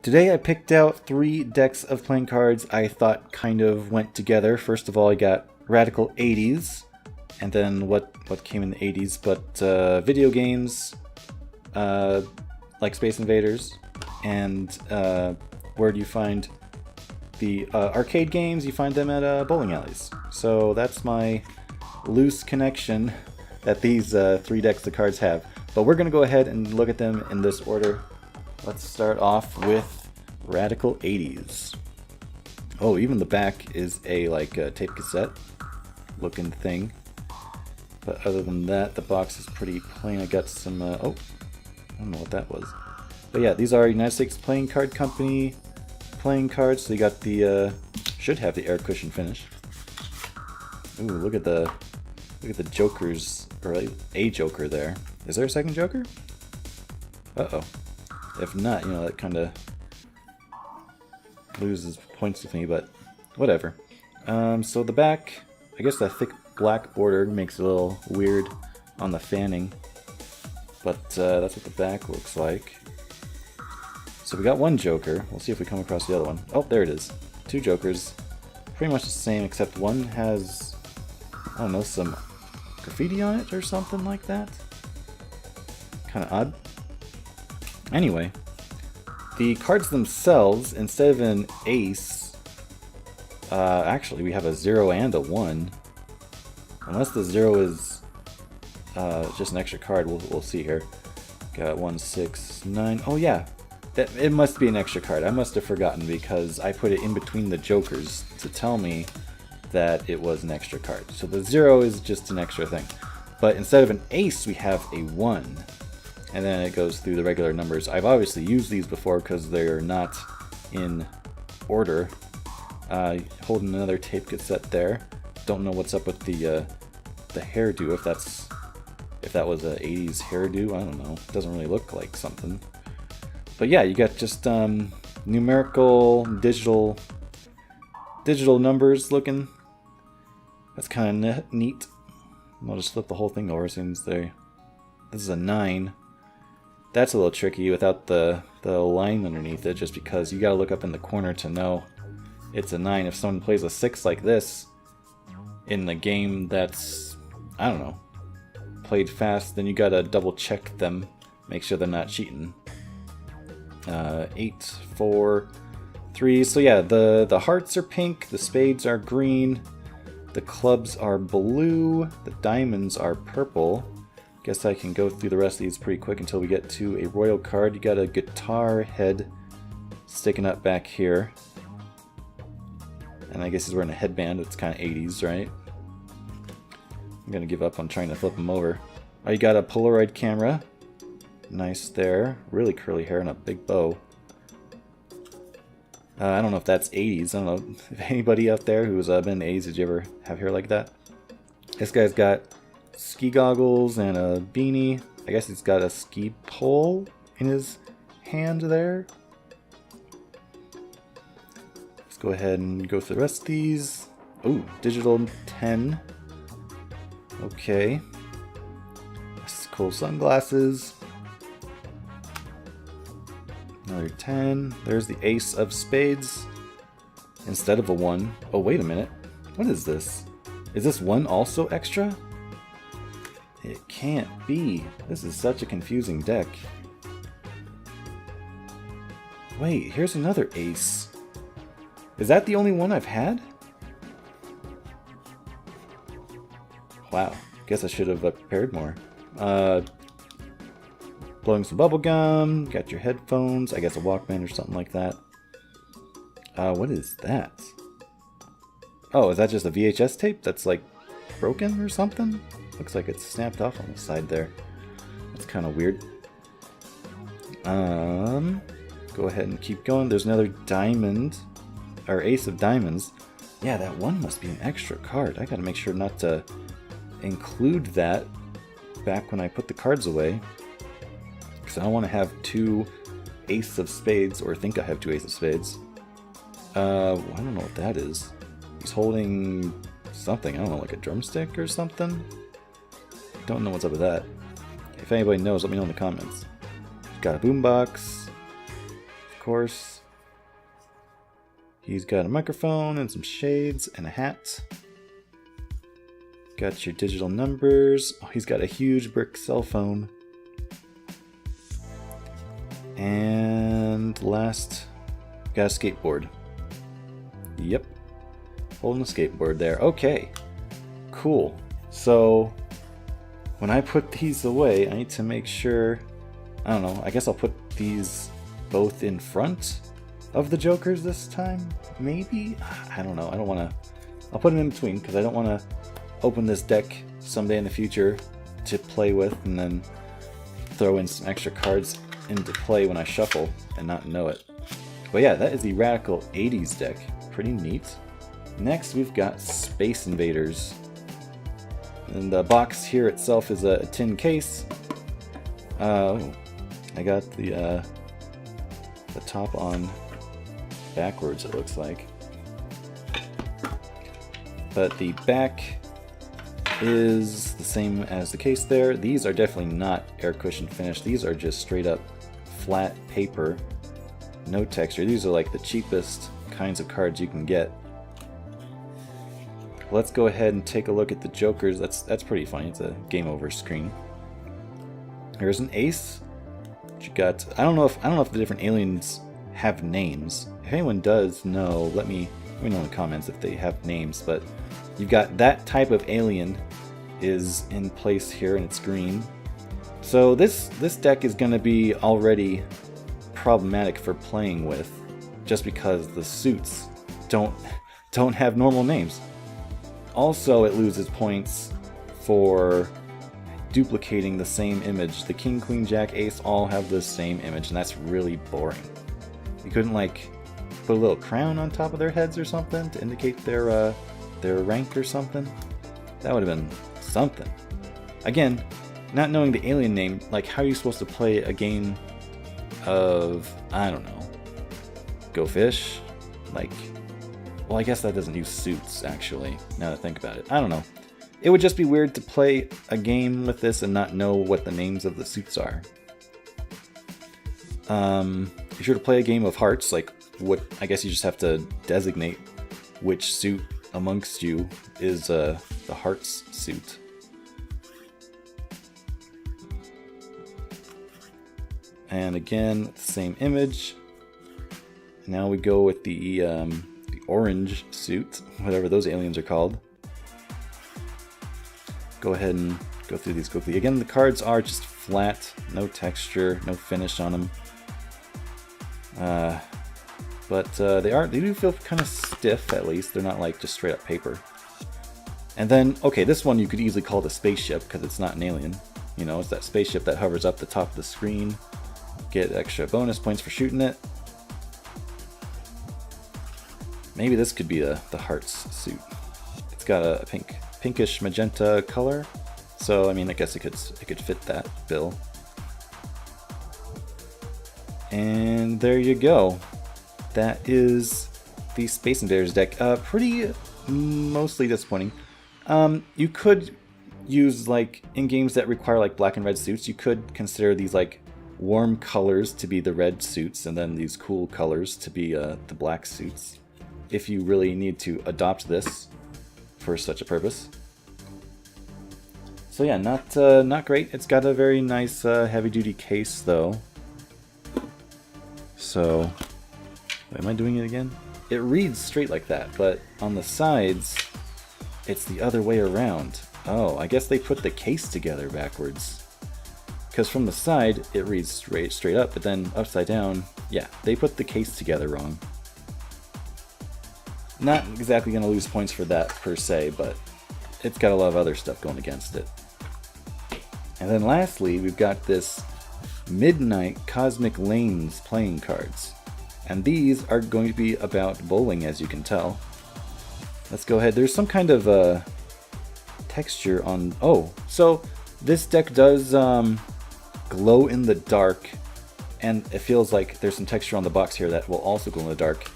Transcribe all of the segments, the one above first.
Today I picked out 3 decks of playing cards I thought kind of went together. First of all, I got Radical 80's, and then what came in the 80's, but video games like Space Invaders, and where do you find the arcade games? You find them at bowling alleys. So that's my loose connection that these 3 decks of cards have. But we're going to go ahead and look at them in this order. Let's start off with Radical 80's. Oh, even the back is a tape cassette looking thing. But other than that, the box is pretty plain. I got some, oh, I don't know what that was. But yeah, these are United States Playing Card Company playing cards. So you got the, should have the air cushion finish. Ooh, look at the jokers, or a joker there. Is there a second joker? Uh-oh. If not, you know, that kind of loses points with me, but whatever. So the back, I guess that thick black border makes it a little weird on the fanning, but that's what the back looks like. So we got one joker. We'll see if we come across the other one. Oh, there it is. 2 jokers. Pretty much the same, except one has, I don't know, some graffiti on it or something like that. Kind of odd. Anyway, the cards themselves, instead of an ace, actually we have a 0 and a 1. Unless the 0 is just an extra card, we'll see here. Got 1, 6, 9. Oh yeah, it must be an extra card. I must have forgotten because I put it in between the jokers to tell me that it was an extra card. So the 0 is just an extra thing. But instead of an ace, we have a 1. And then it goes through the regular numbers. I've obviously used these before because they're not in order. Holding another tape cassette there. Don't know what's up with the hairdo, if that was a 80's hairdo. I don't know. It doesn't really look like something. But yeah, you got just numerical, digital numbers looking. That's kind of neat. I'll just flip the whole thing over since this is a 9. That's a little tricky without the line underneath it, just because you gotta look up in the corner to know it's a 9. If someone plays a 6 like this in the game that's, I don't know, played fast, then you gotta double check them, make sure they're not cheating. 8, 4, 3. So yeah, the hearts are pink, the spades are green, the clubs are blue, the diamonds are purple. Guess I can go through the rest of these pretty quick until we get to a royal card. You got a guitar head sticking up back here. And I guess he's wearing a headband. It's kind of 80's, right? I'm going to give up on trying to flip him over. Oh, you got a Polaroid camera. Nice there. Really curly hair and a big bow. I don't know if that's 80's. I don't know if anybody out there who's been in the 80's, did you ever have hair like that? This guy's got ski goggles and a beanie. I guess he's got a ski pole in his hand there. Let's go ahead and go through the rest of these. Oh, digital 10. Okay. This is cool. Sunglasses. Another 10. There's the ace of spades instead of a 1. Oh, wait a minute. What is this? Is this 1 also extra? It can't be. This is such a confusing deck. Wait, here's another ace. Is that the only one I've had? Wow, guess I should have prepared more. Blowing some bubble gum, got your headphones, I guess a Walkman or something like that. What is that? Oh, is that just a VHS tape that's like broken or something? Looks like it's snapped off on the side there. That's kind of weird. Go ahead and keep going. There's another diamond, or ace of diamonds. Yeah, that 1 must be an extra card. I gotta make sure not to include that back when I put the cards away, because I don't want to have 2 ace of spades, or think I have 2 ace of spades. I don't know what that is. He's holding something, I don't know, like a drumstick or something? Don't know what's up with that. If anybody knows, let me know in the comments. Got a boombox. Of course. He's got a microphone and some shades and a hat. Got your digital numbers. Oh, he's got a huge brick cell phone. And last, got a skateboard. Yep. Holding a skateboard there. Okay. Cool. So, when I put these away, I need to make sure... I don't know. I guess I'll put these both in front of the Jokers this time? Maybe? I don't know. I don't want to... I'll put them in between because I don't want to open this deck someday in the future to play with and then throw in some extra cards into play when I shuffle and not know it. But yeah, that is the Radical 80s deck. Pretty neat. Next, we've got Space Invaders. And the box here itself is a tin case. I got the top on backwards, it looks like. But the back is the same as the case there. These are definitely not air cushion finished. These are just straight up flat paper, no texture. These are like the cheapest kinds of cards you can get. Let's go ahead and take a look at the Jokers. That's pretty funny. It's a game over screen. Here's an ace. You got, I don't know if the different aliens have names. If anyone does know, let me know in the comments if they have names. But you've got that type of alien is in place here, and it's green. So this deck is going to be already problematic for playing with, just because the suits don't have normal names. Also, it loses points for duplicating the same image. The King, Queen, Jack, Ace all have the same image, and that's really boring. You couldn't like put a little crown on top of their heads or something to indicate their rank or something? That would have been something. Again, not knowing the alien name, like how are you supposed to play a game of, I don't know, Go Fish? Like, well, I guess that doesn't use suits, actually, now that I think about it. I don't know. It would just be weird to play a game with this and not know what the names of the suits are. If you're to play a game of hearts, like, what, I guess you just have to designate which suit amongst you is the hearts suit. And again, same image. Now we go with the orange suit, whatever those aliens are called. Go ahead and go through these quickly. Again, the cards are just flat, no texture, no finish on them. But they do feel kind of stiff, at least. They're not like just straight up paper. And then, okay, this one you could easily call the spaceship because it's not an alien. You know, it's that spaceship that hovers up the top of the screen. Get extra bonus points for shooting it. Maybe this could be the hearts suit. It's got a pinkish magenta color, so I mean, I guess it could fit that bill. And there you go. That is the Space Invaders deck. Pretty mostly disappointing. You could use, like, in games that require like black and red suits, you could consider these like warm colors to be the red suits, and then these cool colors to be the black suits, if you really need to adopt this for such a purpose. So yeah, not great. It's got a very nice heavy-duty case though. So, am I doing it again? It reads straight like that, but on the sides, it's the other way around. Oh, I guess they put the case together backwards. Because from the side, it reads straight up, but then upside down, yeah, they put the case together wrong. Not exactly going to lose points for that per se, but it's got a lot of other stuff going against it. And then lastly, we've got this Midnight Cosmic Lanes playing cards. And these are going to be about bowling, as you can tell. Let's go ahead. There's some kind of texture on... Oh, so this deck does glow in the dark, and it feels like there's some texture on the box here that will also glow in the dark.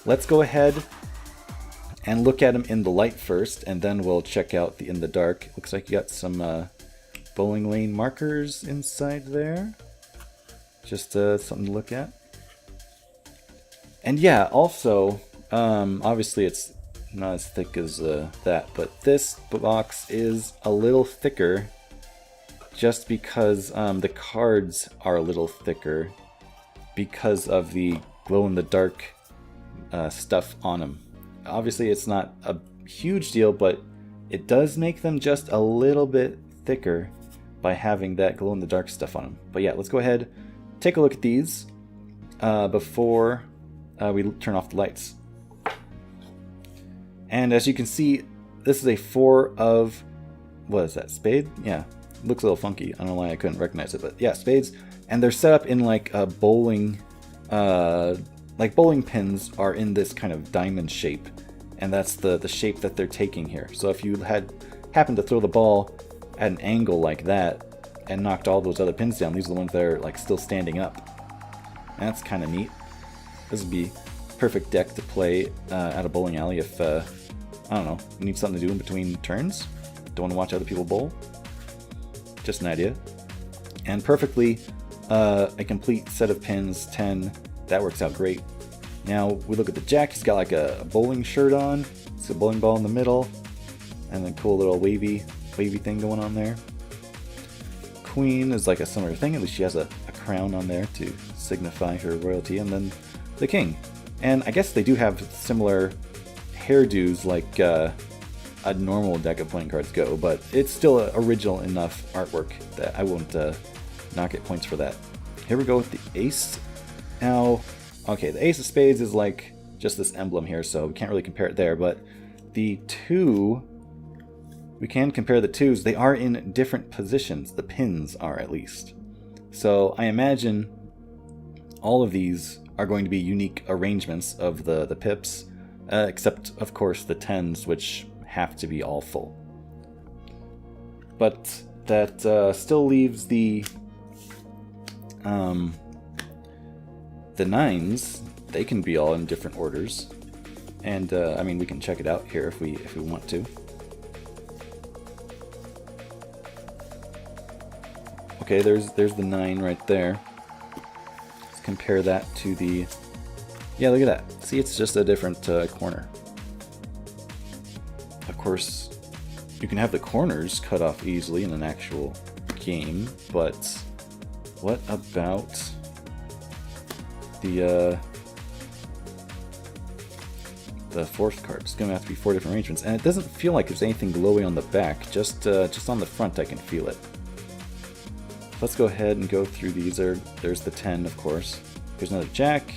Let's go ahead and look at them in the light first, and then we'll check out the in the dark. Looks like you got some bowling lane markers inside there. Just something to look at. And yeah, also, obviously it's not as thick as that, but this box is a little thicker just because the cards are a little thicker because of the glow-in-the-dark stuff on them. Obviously it's not a huge deal, but it does make them just a little bit thicker by having that glow-in-the-dark stuff on them. But yeah, let's go ahead, take a look at these before we turn off the lights. And as you can see, this is a 4 of, what is that, spade? Yeah, looks a little funky. I don't know why I couldn't recognize it, but yeah, spades. And they're set up in like a bowling, like bowling pins are in this kind of diamond shape. And that's the shape that they're taking here. So if you happened to throw the ball at an angle like that and knocked all those other pins down, these are the ones that are like still standing up. And that's kind of neat. This would be a perfect deck to play at a bowling alley if, I don't know, you need something to do in between turns. Don't want to watch other people bowl. Just an idea. And perfectly, a complete set of pins, 10, that works out great. Now we look at the jack, he's got like a bowling shirt on, it's a bowling ball in the middle, and then cool little wavy thing going on there. Queen is like a similar thing, at least she has a crown on there to signify her royalty, and then the king. And I guess they do have similar hairdos like a normal deck of playing cards go, but it's still original enough artwork that I won't not get points for that. Here we go with the ace. Now, okay, the ace of spades is like just this emblem here, so we can't really compare it there, but the 2, we can compare the 2s. They are in different positions. The pins are, at least. So I imagine all of these are going to be unique arrangements of the pips, except, of course, the 10s, which have to be all full. But that still leaves the 9s. They can be all in different orders, and I mean, we can check it out here if we want to. Okay, there's the 9 right there. Let's compare that to the, yeah, look at that. See, it's just a different corner. Of course, you can have the corners cut off easily in an actual game, but what about the 4th card? It's gonna have to be 4 different arrangements, and it doesn't feel like there's anything glowy on the back. Just on the front, I can feel it. Let's go ahead and go through these. There's the 10, of course. Here's another jack.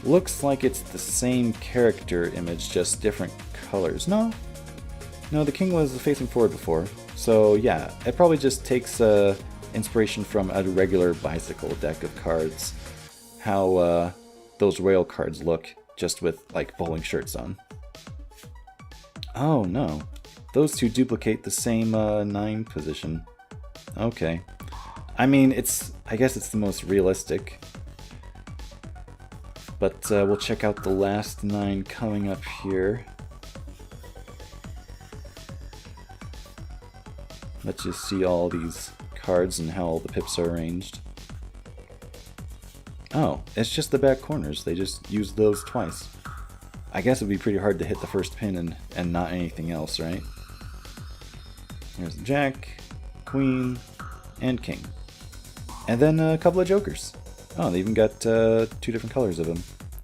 Looks like it's the same character image, just different colors. No, the king was facing forward before. So yeah, it probably just takes inspiration from a regular bicycle deck of cards. How those rail cards look, just with like bowling shirts on. Oh no, those 2 duplicate the same 9 position. Okay. I mean, I guess it's the most realistic. But we'll check out the last 9 coming up here. Let's just see all these cards and how all the pips are arranged. Oh, it's just the back corners. They just used those twice. I guess it'd be pretty hard to hit the first pin and not anything else, right? There's the jack, queen, and king. And then a couple of jokers. Oh, they even got 2 different colors of them.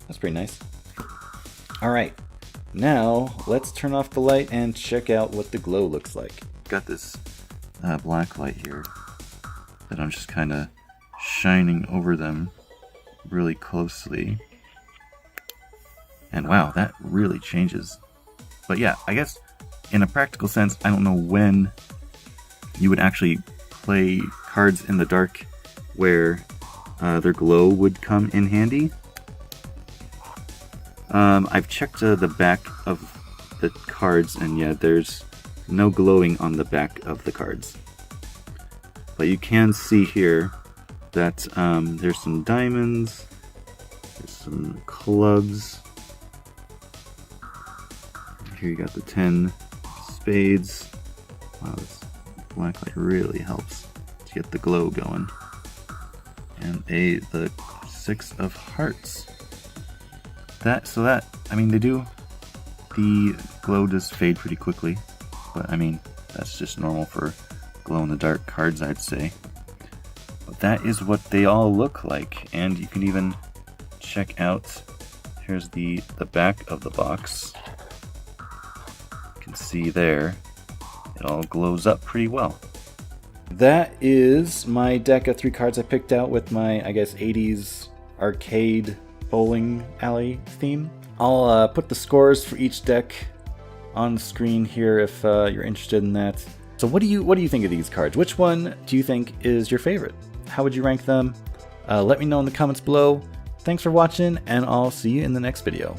That's pretty nice. Alright, now let's turn off the light and check out what the glow looks like. Got this black light here that I'm just kind of shining over them really closely. And wow, that really changes. But yeah, I guess in a practical sense, I don't know when you would actually play cards in the dark where their glow would come in handy. I've checked the back of the cards, and yeah, there's no glowing on the back of the cards. But you can see here that there's some diamonds, there's some clubs. Here you got the 10 spades. Wow, this black light really helps to get the glow going. And the 6 of hearts. I mean, the glow does fade pretty quickly, but I mean, that's just normal for glow-in-the-dark cards, I'd say. But that is what they all look like, and you can even check out, here's the back of the box. You can see there, it all glows up pretty well. That is my deck of 3 cards I picked out with my, I guess, 80s arcade bowling alley theme. I'll put the scores for each deck on screen here if you're interested in that. So what do you think of these cards? Which one do you think is your favorite? How would you rank them? Let me know in the comments below. Thanks for watching, and I'll see you in the next video.